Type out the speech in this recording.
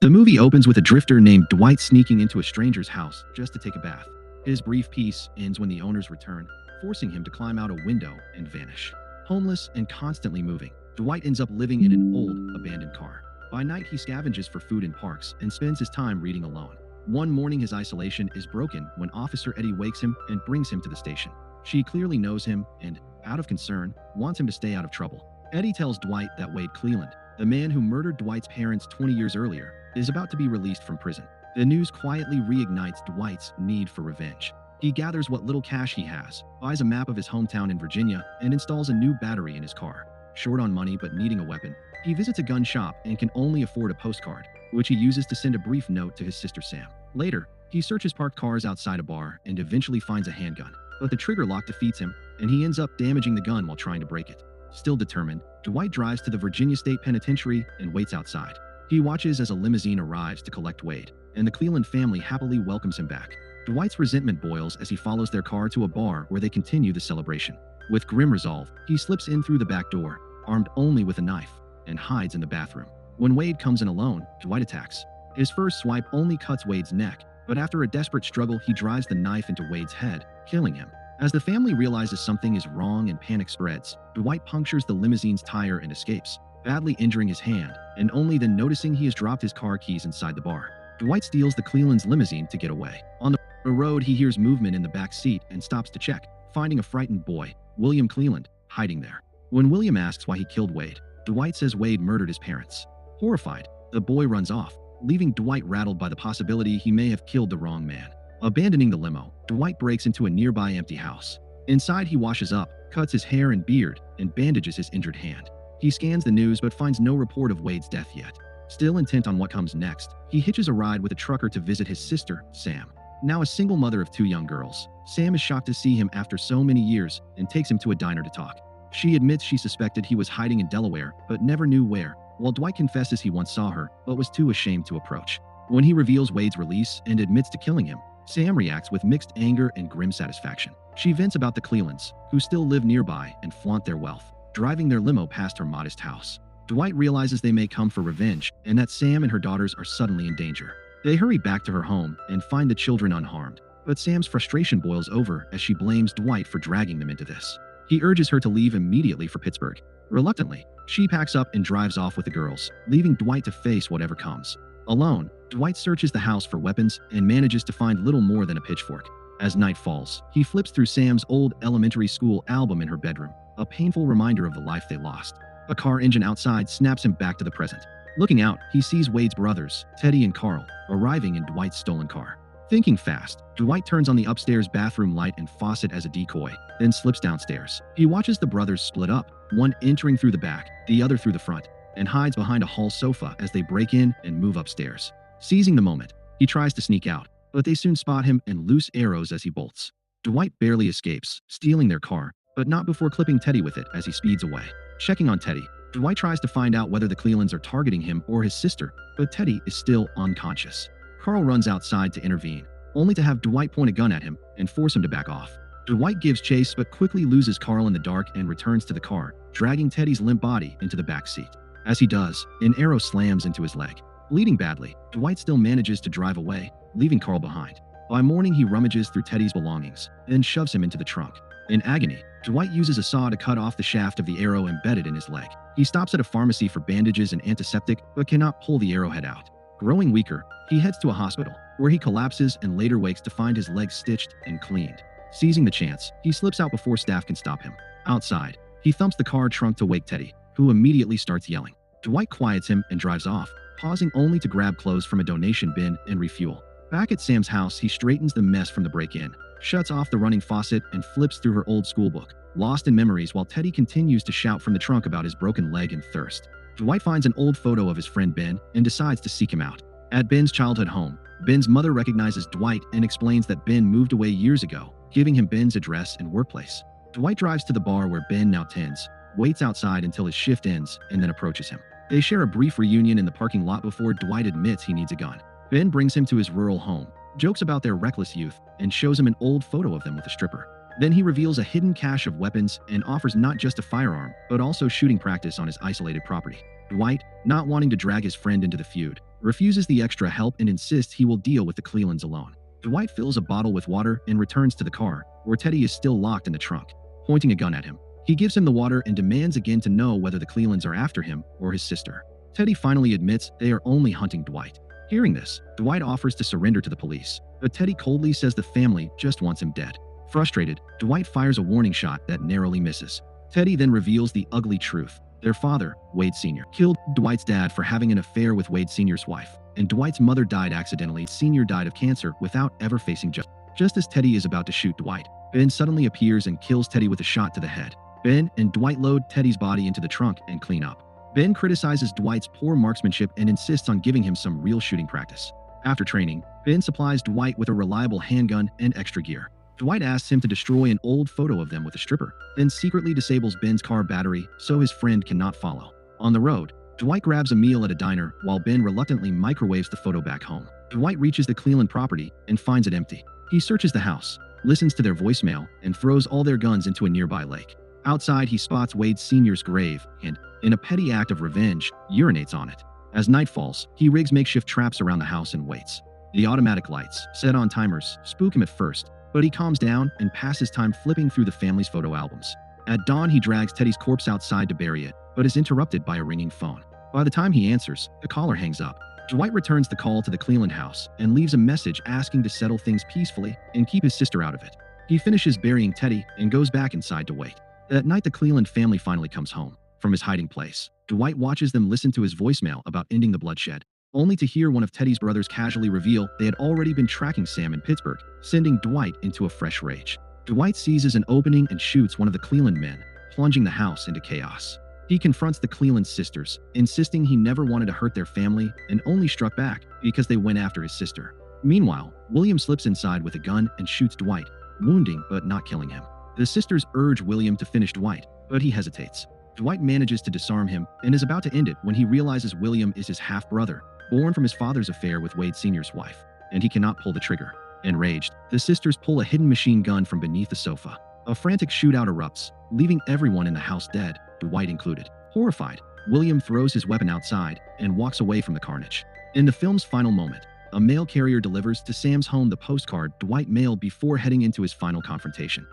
The movie opens with a drifter named Dwight sneaking into a stranger's house just to take a bath. His brief peace ends when the owners return, forcing him to climb out a window and vanish. Homeless and constantly moving, Dwight ends up living in an old, abandoned car. By night, he scavenges for food in parks and spends his time reading alone. One morning, his isolation is broken when Officer Eddie wakes him and brings him to the station. She clearly knows him and, out of concern, wants him to stay out of trouble. Eddie tells Dwight that Wade Cleland, the man who murdered Dwight's parents 20 years earlier, is about to be released from prison. The news quietly reignites Dwight's need for revenge. He gathers what little cash he has, buys a map of his hometown in Virginia, and installs a new battery in his car. Short on money but needing a weapon, he visits a gun shop and can only afford a postcard, which he uses to send a brief note to his sister Sam. Later, he searches parked cars outside a bar and eventually finds a handgun, but the trigger lock defeats him, and he ends up damaging the gun while trying to break it. Still determined, Dwight drives to the Virginia State Penitentiary and waits outside. He watches as a limousine arrives to collect Wade, and the Cleland family happily welcomes him back. Dwight's resentment boils as he follows their car to a bar where they continue the celebration. With grim resolve, he slips in through the back door, armed only with a knife, and hides in the bathroom. When Wade comes in alone, Dwight attacks. His first swipe only cuts Wade's neck, but after a desperate struggle, he drives the knife into Wade's head, killing him. As the family realizes something is wrong and panic spreads, Dwight punctures the limousine's tire and escapes, badly injuring his hand, and only then noticing he has dropped his car keys inside the bar. Dwight steals the Cleland's limousine to get away. On the road, he hears movement in the back seat and stops to check, finding a frightened boy, William Cleland, hiding there. When William asks why he killed Wade, Dwight says Wade murdered his parents. Horrified, the boy runs off, leaving Dwight rattled by the possibility he may have killed the wrong man. Abandoning the limo, Dwight breaks into a nearby empty house. Inside, he washes up, cuts his hair and beard, and bandages his injured hand. He scans the news but finds no report of Wade's death yet. Still intent on what comes next, he hitches a ride with a trucker to visit his sister, Sam. Now a single mother of two young girls, Sam is shocked to see him after so many years and takes him to a diner to talk. She admits she suspected he was hiding in Delaware but never knew where, while Dwight confesses he once saw her but was too ashamed to approach. When he reveals Wade's release and admits to killing him, Sam reacts with mixed anger and grim satisfaction. She vents about the Clelands, who still live nearby and flaunt their wealth, driving their limo past her modest house. Dwight realizes they may come for revenge and that Sam and her daughters are suddenly in danger. They hurry back to her home and find the children unharmed, but Sam's frustration boils over as she blames Dwight for dragging them into this. He urges her to leave immediately for Pittsburgh. Reluctantly, she packs up and drives off with the girls, leaving Dwight to face whatever comes. Alone, Dwight searches the house for weapons and manages to find little more than a pitchfork. As night falls, he flips through Sam's old elementary school album in her bedroom, a painful reminder of the life they lost. A car engine outside snaps him back to the present. Looking out, he sees Wade's brothers, Teddy and Carl, arriving in Dwight's stolen car. Thinking fast, Dwight turns on the upstairs bathroom light and faucet as a decoy, then slips downstairs. He watches the brothers split up, one entering through the back, the other through the front, and hides behind a hall sofa as they break in and move upstairs. Seizing the moment, he tries to sneak out, but they soon spot him and loose arrows as he bolts. Dwight barely escapes, stealing their car, but not before clipping Teddy with it as he speeds away. Checking on Teddy, Dwight tries to find out whether the Clelands are targeting him or his sister, but Teddy is still unconscious. Carl runs outside to intervene, only to have Dwight point a gun at him and force him to back off. Dwight gives chase but quickly loses Carl in the dark and returns to the car, dragging Teddy's limp body into the back seat. As he does, an arrow slams into his leg. Bleeding badly, Dwight still manages to drive away, leaving Carl behind. By morning, he rummages through Teddy's belongings, then shoves him into the trunk. In agony, Dwight uses a saw to cut off the shaft of the arrow embedded in his leg. He stops at a pharmacy for bandages and antiseptic, but cannot pull the arrowhead out. Growing weaker, he heads to a hospital, where he collapses and later wakes to find his leg stitched and cleaned. Seizing the chance, he slips out before staff can stop him. Outside, he thumps the car trunk to wake Teddy, who immediately starts yelling. Dwight quiets him and drives off, pausing only to grab clothes from a donation bin and refuel. Back at Sam's house, he straightens the mess from the break-in, shuts off the running faucet, and flips through her old schoolbook, lost in memories while Teddy continues to shout from the trunk about his broken leg and thirst. Dwight finds an old photo of his friend Ben and decides to seek him out. At Ben's childhood home, Ben's mother recognizes Dwight and explains that Ben moved away years ago, giving him Ben's address and workplace. Dwight drives to the bar where Ben now tends, waits outside until his shift ends, and then approaches him. They share a brief reunion in the parking lot before Dwight admits he needs a gun. Ben brings him to his rural home, jokes about their reckless youth, and shows him an old photo of them with a stripper. Then he reveals a hidden cache of weapons and offers not just a firearm, but also shooting practice on his isolated property. Dwight, not wanting to drag his friend into the feud, refuses the extra help and insists he will deal with the Clelands alone. Dwight fills a bottle with water and returns to the car, where Teddy is still locked in the trunk, pointing a gun at him. He gives him the water and demands again to know whether the Clelands are after him or his sister. Teddy finally admits they are only hunting Dwight. Hearing this, Dwight offers to surrender to the police, but Teddy coldly says the family just wants him dead. Frustrated, Dwight fires a warning shot that narrowly misses. Teddy then reveals the ugly truth. Their father, Wade Sr., killed Dwight's dad for having an affair with Wade Sr.'s wife, and Dwight's mother died accidentally. Sr. died of cancer without ever facing justice. Just as Teddy is about to shoot Dwight, Ben suddenly appears and kills Teddy with a shot to the head. Ben and Dwight load Teddy's body into the trunk and clean up. Ben criticizes Dwight's poor marksmanship and insists on giving him some real shooting practice. After training, Ben supplies Dwight with a reliable handgun and extra gear. Dwight asks him to destroy an old photo of them with a stripper, then secretly disables Ben's car battery so his friend cannot follow. On the road, Dwight grabs a meal at a diner while Ben reluctantly microwaves the photo back home. Dwight reaches the Cleland property and finds it empty. He searches the house, listens to their voicemail, and throws all their guns into a nearby lake. Outside, he spots Wade Sr.'s grave and, in a petty act of revenge, urinates on it. As night falls, he rigs makeshift traps around the house and waits. The automatic lights, set on timers, spook him at first, but he calms down and passes time flipping through the family's photo albums. At dawn, he drags Teddy's corpse outside to bury it, but is interrupted by a ringing phone. By the time he answers, the caller hangs up. Dwight returns the call to the Cleland house and leaves a message asking to settle things peacefully and keep his sister out of it. He finishes burying Teddy and goes back inside to wait. That night, the Cleland family finally comes home. From his hiding place, Dwight watches them listen to his voicemail about ending the bloodshed, only to hear one of Teddy's brothers casually reveal they had already been tracking Sam in Pittsburgh, sending Dwight into a fresh rage. Dwight seizes an opening and shoots one of the Cleland men, plunging the house into chaos. He confronts the Cleland sisters, insisting he never wanted to hurt their family and only struck back because they went after his sister. Meanwhile, William slips inside with a gun and shoots Dwight, wounding but not killing him. The sisters urge William to finish Dwight, but he hesitates. Dwight manages to disarm him and is about to end it when he realizes William is his half-brother, born from his father's affair with Wade Sr.'s wife, and he cannot pull the trigger. Enraged, the sisters pull a hidden machine gun from beneath the sofa. A frantic shootout erupts, leaving everyone in the house dead, Dwight included. Horrified, William throws his weapon outside and walks away from the carnage. In the film's final moment, a mail carrier delivers to Sam's home the postcard Dwight mailed before heading into his final confrontation.